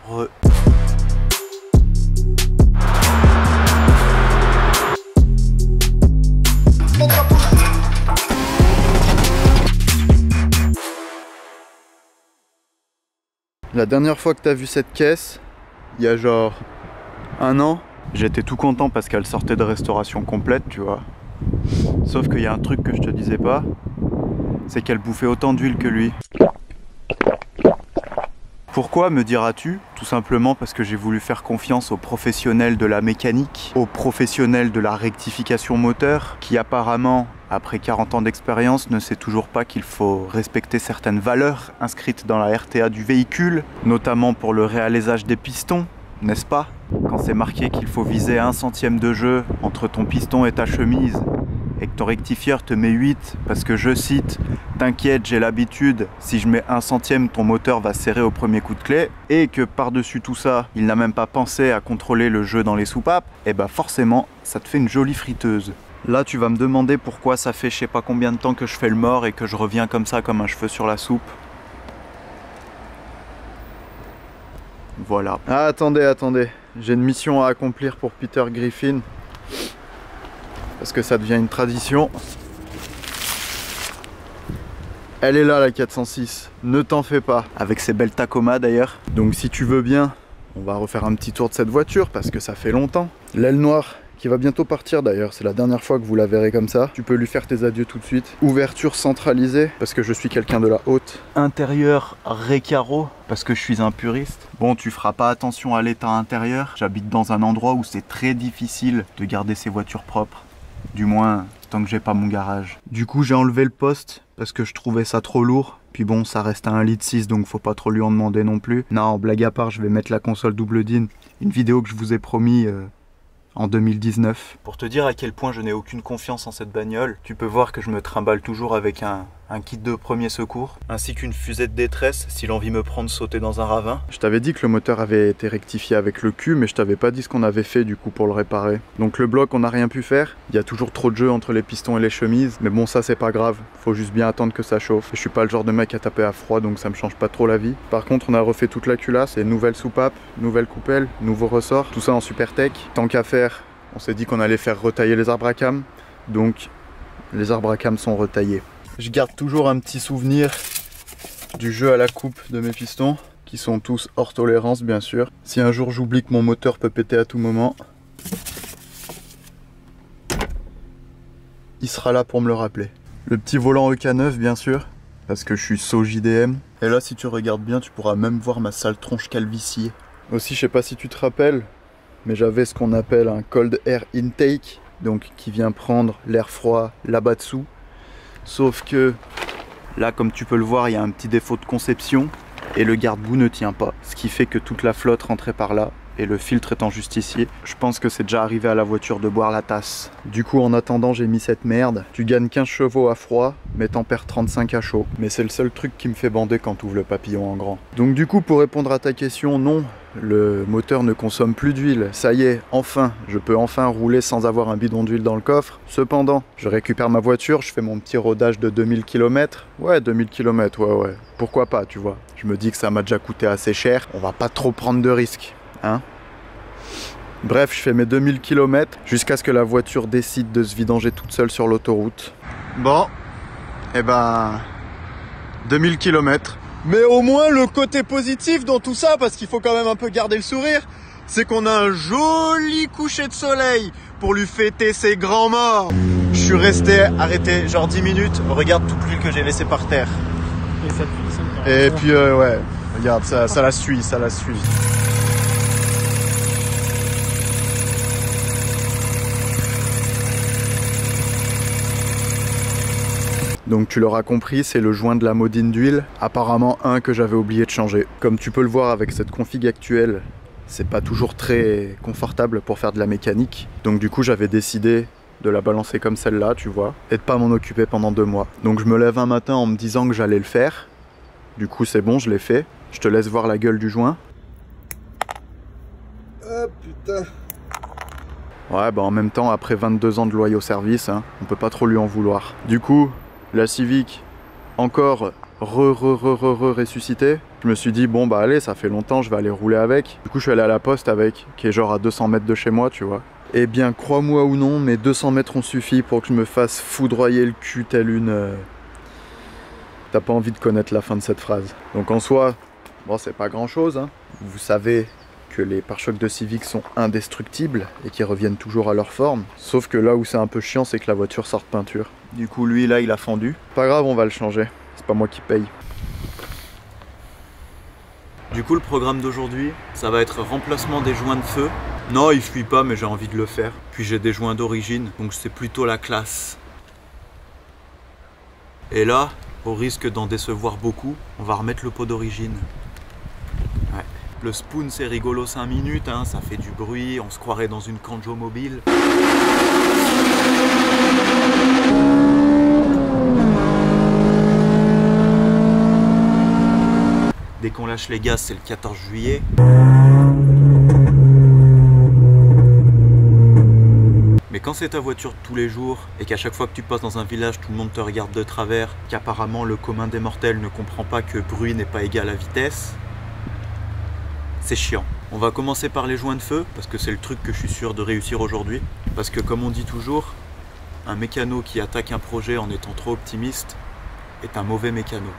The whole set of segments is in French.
La dernière fois que t'as vu cette caisse, il y a genre 1 an, j'étais tout content parce qu'elle sortait de restauration complète, tu vois. Sauf qu'il y a un truc que je te disais pas, c'est qu'elle bouffait autant d'huile que lui. Pourquoi, me diras-tu? Tout simplement parce que j'ai voulu faire confiance aux professionnels de la mécanique, aux professionnels de la rectification moteur, qui apparemment, après 40 ans d'expérience, ne sait toujours pas qu'il faut respecter certaines valeurs inscrites dans la RTA du véhicule, notamment pour le réalisage des pistons, n'est-ce pas? Quand c'est marqué qu'il faut viser 1 centième de jeu entre ton piston et ta chemise, et que ton rectifieur te met 8 parce que, je cite, « T'inquiète, j'ai l'habitude, si je mets 1 centième, ton moteur va serrer au premier coup de clé », et que par-dessus tout ça, il n'a même pas pensé à contrôler le jeu dans les soupapes, et bah forcément, ça te fait une jolie friteuse. Là, tu vas me demander pourquoi ça fait je sais pas combien de temps que je fais le mort et que je reviens comme ça, comme un cheveu sur la soupe. Voilà. Ah, attendez, j'ai une mission à accomplir pour Peter Griffin. Parce que ça devient une tradition. Elle est là, la 406, ne t'en fais pas. Avec ses belles Tacoma d'ailleurs. Donc si tu veux bien, on va refaire un petit tour de cette voiture parce que ça fait longtemps. L'aile noire qui va bientôt partir d'ailleurs, c'est la dernière fois que vous la verrez comme ça. Tu peux lui faire tes adieux tout de suite. Ouverture centralisée parce que je suis quelqu'un de la haute. Intérieur Recaro parce que je suis un puriste. Bon, tu feras pas attention à l'état intérieur. J'habite dans un endroit où c'est très difficile de garder ses voitures propres. Du moins, tant que j'ai pas mon garage. Du coup, j'ai enlevé le poste parce que je trouvais ça trop lourd. Puis bon, ça reste à 1,6 litre, donc faut pas trop lui en demander non plus. Non, blague à part, je vais mettre la console double DIN. Une vidéo que je vous ai promis en 2019. Pour te dire à quel point je n'ai aucune confiance en cette bagnole, tu peux voir que je me trimballe toujours avec un kit de premier secours, ainsi qu'une fusée de détresse si l'envie me prend de sauter dans un ravin. Je t'avais dit que le moteur avait été rectifié avec le cul, mais je t'avais pas dit ce qu'on avait fait du coup pour le réparer. Donc le bloc, on n'a rien pu faire. Il y a toujours trop de jeu entre les pistons et les chemises, mais bon, ça c'est pas grave. Faut juste bien attendre que ça chauffe. Je suis pas le genre de mec à taper à froid, donc ça me change pas trop la vie. Par contre, on a refait toute la culasse, et nouvelle soupape, nouvelle coupelle, nouveau ressort, tout ça en super tech. Tant qu'à faire, on s'est dit qu'on allait faire retailler les arbres à cam, donc les arbres à cam sont retaillés. Je garde toujours un petit souvenir du jeu à la coupe de mes pistons, qui sont tous hors tolérance bien sûr. Si un jour j'oublie que mon moteur peut péter à tout moment, il sera là pour me le rappeler. Le petit volant EK9 bien sûr, parce que je suis so JDM. Et là si tu regardes bien, tu pourras même voir ma sale tronche calvitie. Aussi, je sais pas si tu te rappelles, mais j'avais ce qu'on appelle un cold air intake, donc qui vient prendre l'air froid là-bas dessous. Sauf que là, comme tu peux le voir, il y a un petit défaut de conception et le garde-boue ne tient pas. Ce qui fait que toute la flotte rentrait par là et le filtre étant juste ici. Je pense que c'est déjà arrivé à la voiture de boire la tasse. Du coup, en attendant, j'ai mis cette merde. Tu gagnes 15 chevaux à froid, mais t'en perds 35 à chaud. Mais c'est le seul truc qui me fait bander quand tu ouvres le papillon en grand. Donc du coup, pour répondre à ta question, non. Le moteur ne consomme plus d'huile, ça y est, enfin, je peux enfin rouler sans avoir un bidon d'huile dans le coffre. Cependant, je récupère ma voiture, je fais mon petit rodage de 2000 km. Ouais, 2000 km, ouais. Pourquoi pas, tu vois. Je me dis que ça m'a déjà coûté assez cher, on va pas trop prendre de risques, hein. Bref, je fais mes 2000 km jusqu'à ce que la voiture décide de se vidanger toute seule sur l'autoroute. Bon, et ben, 2000 km. Mais au moins le côté positif dans tout ça, parce qu'il faut quand même un peu garder le sourire, c'est qu'on a un joli coucher de soleil pour lui fêter ses grands morts. Je suis resté arrêté genre 10 minutes, regarde toute l'huile que j'ai laissée par terre. Et ça te Et puis ouais, regarde, ça la suit. Donc tu l'auras compris, c'est le joint de la modine d'huile, apparemment un que j'avais oublié de changer. Comme tu peux le voir avec cette config actuelle, c'est pas toujours très confortable pour faire de la mécanique. Donc du coup j'avais décidé de la balancer comme celle-là, tu vois, et de pas m'en occuper pendant 2 mois. Donc je me lève un matin en me disant que j'allais le faire. Du coup c'est bon, je l'ai fait. Je te laisse voir la gueule du joint. Ah putain. Ouais, bah en même temps, après 22 ans de loyaux service, hein, on peut pas trop lui en vouloir. Du coup, la Civic, encore ressuscitée. Je me suis dit bon bah allez, ça fait longtemps, je vais aller rouler avec. Du coup je suis allé à la poste avec, qui est genre à 200 mètres de chez moi, tu vois. Eh bien crois-moi ou non, mes 200 mètres ont suffi pour que je me fasse foudroyer le cul tel une... T'as pas envie de connaître la fin de cette phrase. Donc en soi, bon c'est pas grand chose, hein. Vous savez que les pare-chocs de Civic sont indestructibles et qu'ils reviennent toujours à leur forme. Sauf que là où c'est un peu chiant, c'est que la voiture sort de peinture. Du coup lui là il a fendu. Pas grave, on va le changer. C'est pas moi qui paye. Du coup le programme d'aujourd'hui, ça va être remplacement des joints de feu. Non il fuit pas mais j'ai envie de le faire. Puis j'ai des joints d'origine, donc c'est plutôt la classe. Et là, au risque d'en décevoir beaucoup, on va remettre le pot d'origine. Ouais. Le spoon c'est rigolo 5 minutes, hein, ça fait du bruit, on se croirait dans une Kanjo mobile. Dès qu'on lâche les gaz, c'est le 14 juillet. Mais quand c'est ta voiture de tous les jours et qu'à chaque fois que tu passes dans un village, tout le monde te regarde de travers, qu'apparemment le commun des mortels ne comprend pas que bruit n'est pas égal à vitesse, c'est chiant. On va commencer par les joints de feu parce que c'est le truc que je suis sûr de réussir aujourd'hui. Parce que comme on dit toujours, un mécano qui attaque un projet en étant trop optimiste est un mauvais mécano.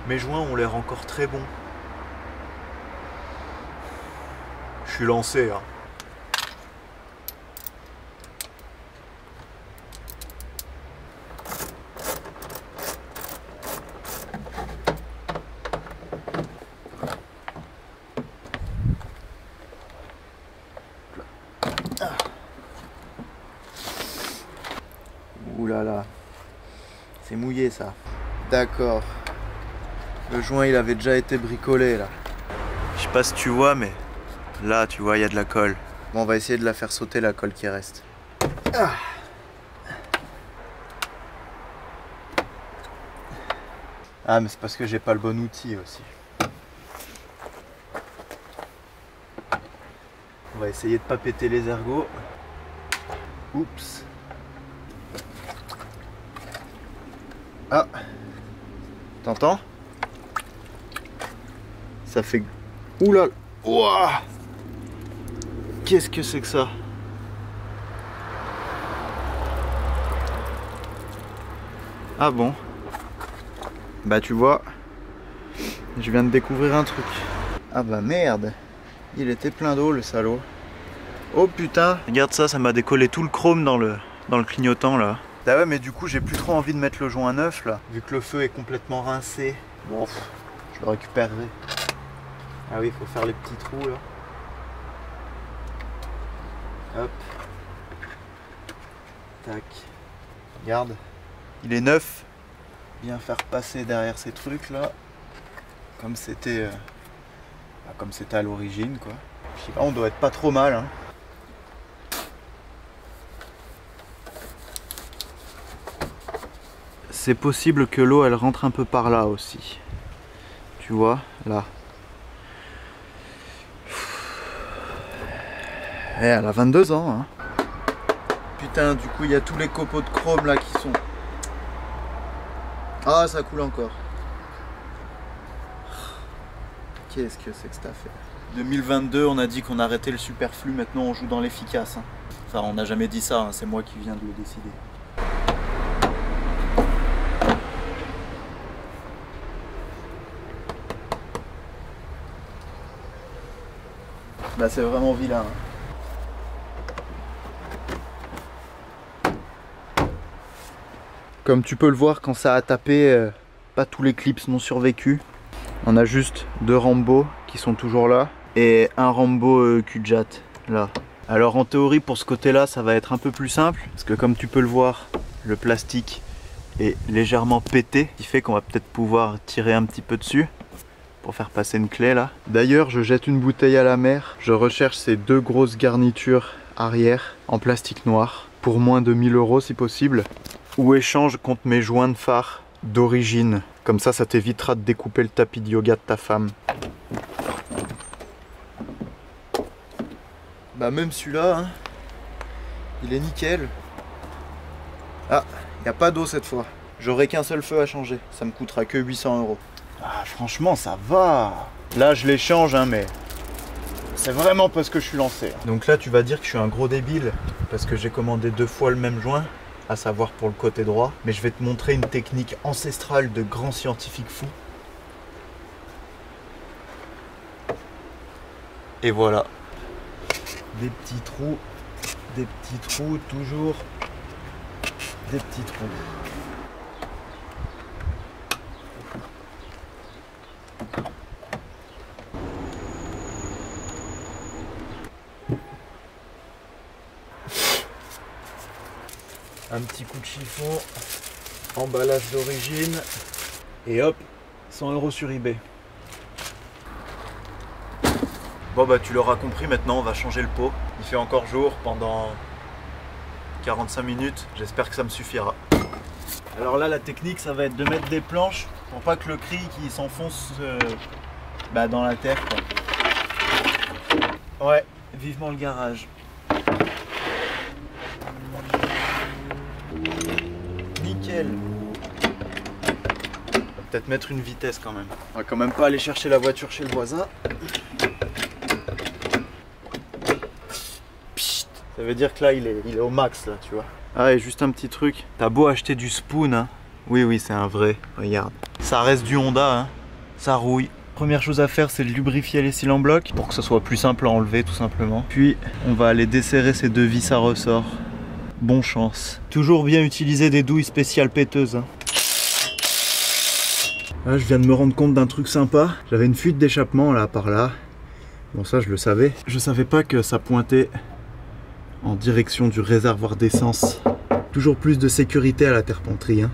Mes joints ont l'air encore très bons. Je suis lancé, hein. Ouh là là, c'est mouillé ça. D'accord. Le joint il avait déjà été bricolé là. Je sais pas si tu vois mais là tu vois il y a de la colle. Bon on va essayer de la faire sauter la colle qui reste. Ah, mais c'est parce que j'ai pas le bon outil aussi. On va essayer de pas péter les ergots. Oups. Ah, t'entends? Ça fait... Oula. Ouah. Qu'est-ce que c'est que ça? Ah bon? Bah tu vois, je viens de découvrir un truc. Ah bah merde, il était plein d'eau le salaud. Oh putain, regarde ça, ça m'a décollé tout le chrome dans le clignotant là. Ah ouais mais du coup j'ai plus trop envie de mettre le joint neuf là, vu que le feu est complètement rincé. Bon, je le récupérerai. Ah oui, il faut faire les petits trous là. Hop. Tac. Regarde. Il est neuf. Bien faire passer derrière ces trucs là. Comme c'était à l'origine quoi. Je sais pas, on doit être pas trop mal hein. C'est possible que l'eau elle rentre un peu par là aussi. Tu vois, là. Eh, elle a 22 ans hein. Putain, du coup il y a tous les copeaux de chrome là qui sont... Ah, ça coule encore. Qu'est-ce que c'est que cette affaire? 2022, on a dit qu'on arrêtait le superflu, maintenant on joue dans l'efficace hein. Enfin, on n'a jamais dit ça, hein. C'est moi qui viens de le décider. Bah c'est vraiment vilain hein. Comme tu peux le voir, quand ça a tapé, pas tous les clips n'ont survécu. On a juste 2 Rambo qui sont toujours là et un Rambo Kujat là. Alors en théorie pour ce côté là ça va être un peu plus simple parce que comme tu peux le voir, le plastique est légèrement pété, ce qui fait qu'on va peut-être pouvoir tirer un petit peu dessus pour faire passer une clé là. D'ailleurs je jette une bouteille à la mer, je recherche ces 2 grosses garnitures arrière en plastique noir pour moins de 1000 € si possible. Ou échange contre mes joints de phare d'origine. Comme ça t'évitera de découper le tapis de yoga de ta femme. Bah même celui-là, hein, il est nickel. Ah, il n'y a pas d'eau cette fois. J'aurai qu'un seul feu à changer, ça me coûtera que 800 €. Ah, franchement, ça va. Là, je les change, hein, mais c'est vraiment parce que je suis lancé. Donc là, tu vas dire que je suis un gros débile parce que j'ai commandé 2 fois le même joint, à savoir pour le côté droit. Mais je vais te montrer une technique ancestrale de grands scientifiques fous. Et voilà. Des petits trous, toujours des petits trous. Un petit coup de chiffon, emballage d'origine, et hop, 100 € sur eBay. Bon bah tu l'auras compris, maintenant on va changer le pot. Il fait encore jour pendant 45 minutes, j'espère que ça me suffira. Alors là la technique ça va être de mettre des planches pour pas que le cri qui s'enfonce dans la terre quoi. Ouais, vivement le garage. Nickel. On va peut-être mettre une vitesse quand même. On va quand même pas aller chercher la voiture chez le voisin. Ça veut dire que là il est au max là, tu vois. Ah, et juste un petit truc, t'as beau acheter du Spoon, hein. Oui c'est un vrai, regarde. Ça reste du Honda, hein. Ça rouille. Première chose à faire, c'est de lubrifier les cils en bloc pour que ce soit plus simple à enlever tout simplement. Puis on va aller desserrer ces 2 vis à ressort. Bon chance. Toujours bien utiliser des douilles spéciales péteuses, hein. Là, je viens de me rendre compte d'un truc sympa. J'avais une fuite d'échappement là par là. Bon, ça je le savais. Je savais pas que ça pointait en direction du réservoir d'essence. Toujours plus de sécurité à la terpenterie, hein.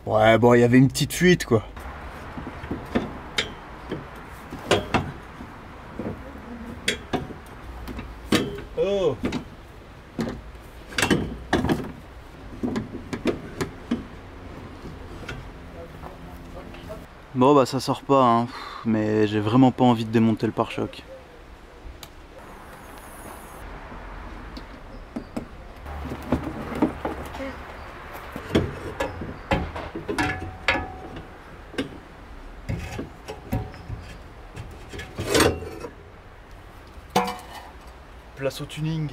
Ouais, bon, il y avait une petite fuite quoi. Oh. Bon bah ça sort pas, hein. Mais j'ai vraiment pas envie de démonter le pare-choc. Place au tuning.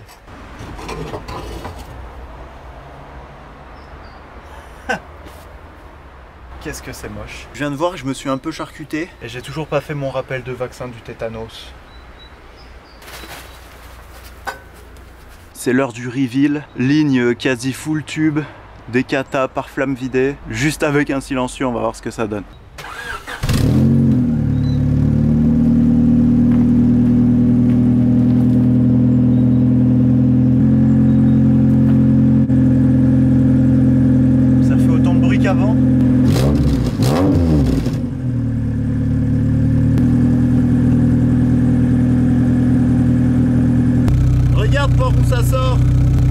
Qu'est-ce que c'est moche. Je viens de voir que je me suis un peu charcuté et j'ai toujours pas fait mon rappel de vaccin du tétanos. C'est l'heure du reveal, ligne quasi full tube, des katas par flamme vidée, juste avec un silencieux, on va voir ce que ça donne. Ça fait autant de bruit qu'avant. Regarde par où ça sort,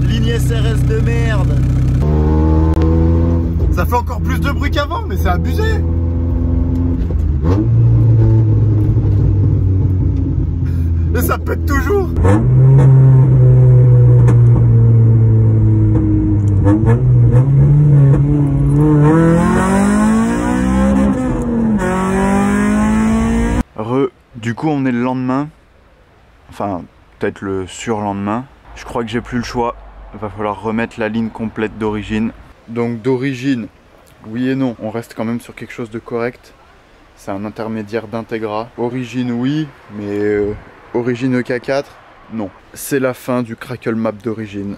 ligne SRS de merde. Ça fait encore plus de bruit qu'avant, mais c'est abusé. Et ça pète toujours. Du coup on est le lendemain, enfin peut-être le surlendemain. Je crois que j'ai plus le choix, il va falloir remettre la ligne complète d'origine. Donc d'origine, oui et non, on reste quand même sur quelque chose de correct. C'est un intermédiaire d'Integra. Origine oui, mais origine EK4, non. C'est la fin du crackle map d'origine.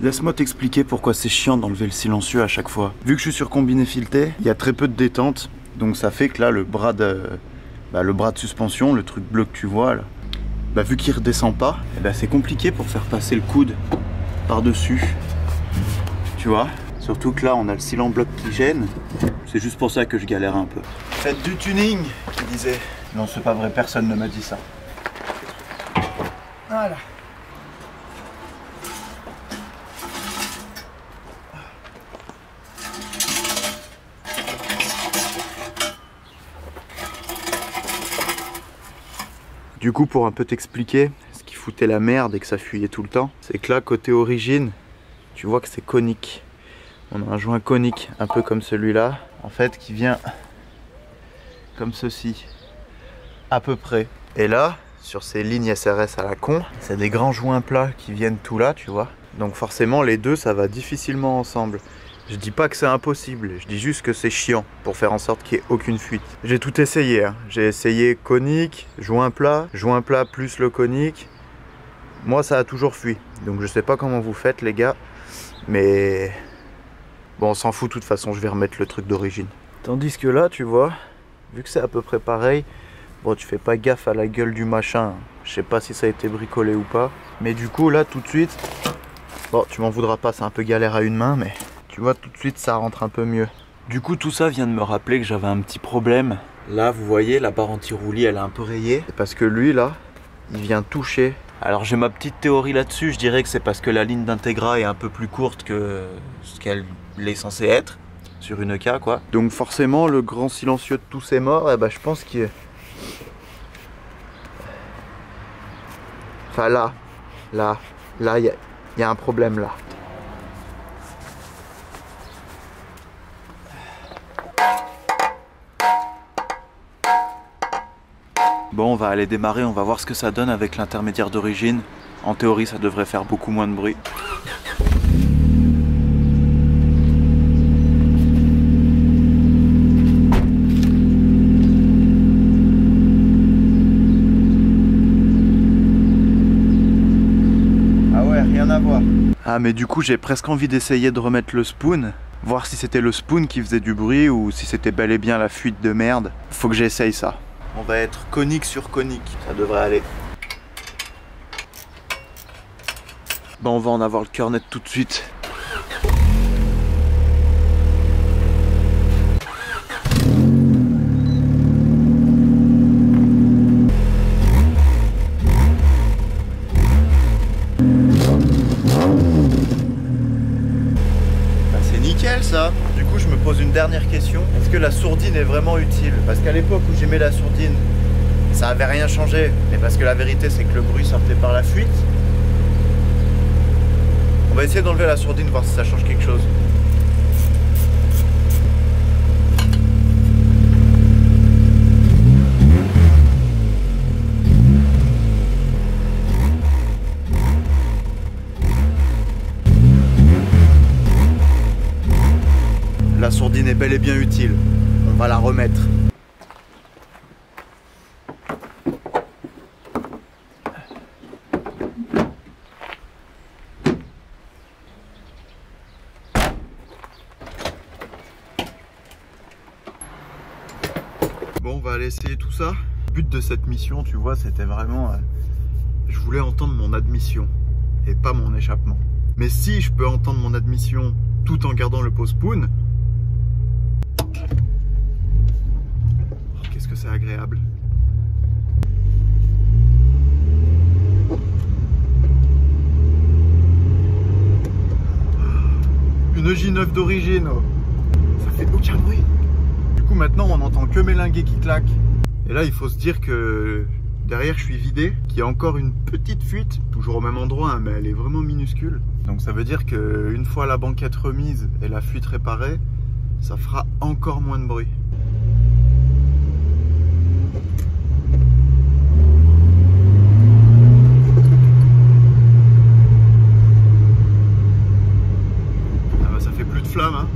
Laisse-moi t'expliquer pourquoi c'est chiant d'enlever le silencieux à chaque fois. Vu que je suis sur combiné fileté, il y a très peu de détente. Donc ça fait que là, le bras de suspension, le truc bleu que tu vois, là, vu qu'il redescend pas, c'est compliqué pour faire passer le coude par-dessus. Tu vois? Surtout que là, on a le cil en bloc qui gêne. C'est juste pour ça que je galère un peu. Faites du tuning, qui disait. Non, c'est pas vrai, personne ne m'a dit ça. Voilà. Du coup, pour un peu t'expliquer, ce qui foutait la merde et que ça fuyait tout le temps, c'est que là, côté origine, tu vois que c'est conique. On a un joint conique, un peu comme celui-là, en fait, qui vient comme ceci, à peu près. Et là, sur ces lignes SRS à la con, c'est des grands joints plats qui viennent tout là, tu vois. Donc forcément, les deux, ça va difficilement ensemble. Je dis pas que c'est impossible, je dis juste que c'est chiant pour faire en sorte qu'il n'y ait aucune fuite. J'ai tout essayé, hein. J'ai essayé conique, joint plat plus le conique. Moi, ça a toujours fui. Donc je sais pas comment vous faites, les gars, mais bon, on s'en fout de toute façon, je vais remettre le truc d'origine. Tandis que là, tu vois, vu que c'est à peu près pareil, bon, tu fais pas gaffe à la gueule du machin. Je sais pas si ça a été bricolé ou pas. Mais du coup, là, tout de suite, bon, tu m'en voudras pas, c'est un peu galère à une main, mais tu vois, tout de suite, ça rentre un peu mieux. Du coup, tout ça vient de me rappeler que j'avais un petit problème. Là, vous voyez, la barre anti-roulis, elle est un peu rayée. C'est parce que lui, là, il vient toucher. Alors, j'ai ma petite théorie là-dessus. Je dirais que c'est parce que la ligne d'Integra est un peu plus courte que ce qu'elle est censée être. Sur une K, quoi. Donc, forcément, le grand silencieux de tous ces morts, eh ben, je pense qu'il... Enfin, là, il y a un problème, là. Bon, on va aller démarrer, on va voir ce que ça donne avec l'intermédiaire d'origine. En théorie, ça devrait faire beaucoup moins de bruit. Ah ouais, rien à voir. Ah, mais du coup, j'ai presque envie d'essayer de remettre le spoon. Voir si c'était le spoon qui faisait du bruit ou si c'était bel et bien la fuite de merde. Faut que j'essaye ça. On va être conique sur conique, ça devrait aller. Bon, on va en avoir le cœur net tout de suite. Bah, c'est nickel ça. Du coup, je me pose une dernière question. Est-ce que la sourdine est vraiment utile? Parce qu'à l'époque où j'aimais la sourdine, ça avait rien changé. Mais parce que la vérité, c'est que le bruit sortait par la fuite. On va essayer d'enlever la sourdine, voir si ça change quelque chose. La sourdine est bel et bien utile. On va la remettre. Bon, on va aller essayer tout ça. Le but de cette mission, tu vois, c'était vraiment... je voulais entendre mon admission et pas mon échappement. Mais si je peux entendre mon admission tout en gardant le pot spoon... Qu'est-ce que c'est agréable. Une J9 d'origine. Ça fait aucun bruit. Du coup maintenant on n'entend que mes linguets qui claquent. Et là il faut se dire que derrière je suis vidé, qu'il y a encore une petite fuite, toujours au même endroit hein, mais elle est vraiment minuscule. Donc ça veut dire qu'une fois la banquette remise et la fuite réparée, ça fera encore moins de bruit. Hein.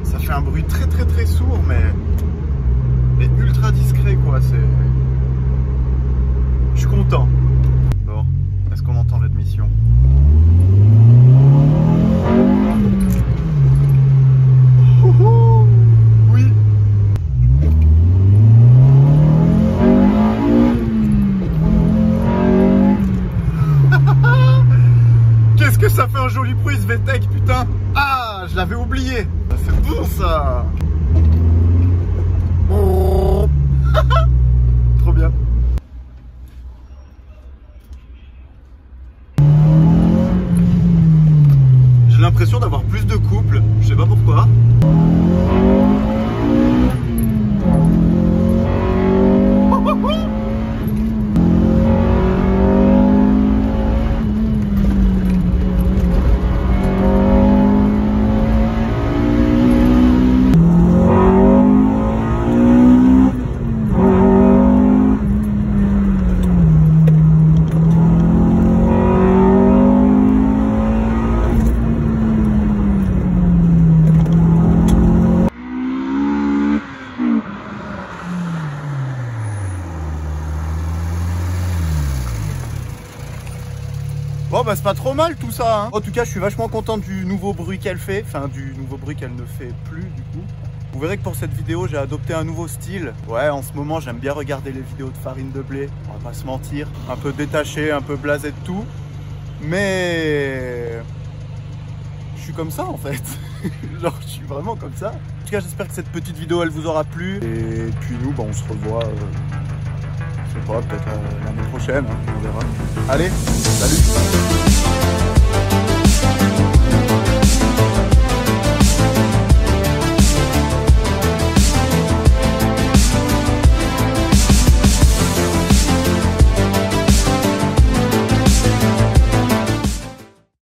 Ça fait un bruit très sourd mais ultra discret quoi. Je suis content. Bon, est-ce qu'on entend l'admission? Oui. Qu'est-ce que ça fait un joli bruit ce VTEC, putain! Ah, je l'avais oublié! Ça fait bon ça! Oh. Trop bien! J'ai l'impression d'avoir plus de couple, je sais pas pourquoi. bah c'est pas trop mal tout ça hein. En tout cas je suis vachement content du nouveau bruit qu'elle fait. Enfin du nouveau bruit qu'elle ne fait plus du coup. Vous verrez que pour cette vidéo j'ai adopté un nouveau style. Ouais, en ce moment j'aime bien regarder les vidéos de Farine de Blé, on va pas se mentir. Un peu détaché, un peu blasé de tout. Mais je suis comme ça en fait. Genre je suis vraiment comme ça. En tout cas j'espère que cette petite vidéo elle vous aura plu. Et puis nous bah, on se revoit je sais pas, peut-être l'année prochaine, hein, on verra. Allez, salut.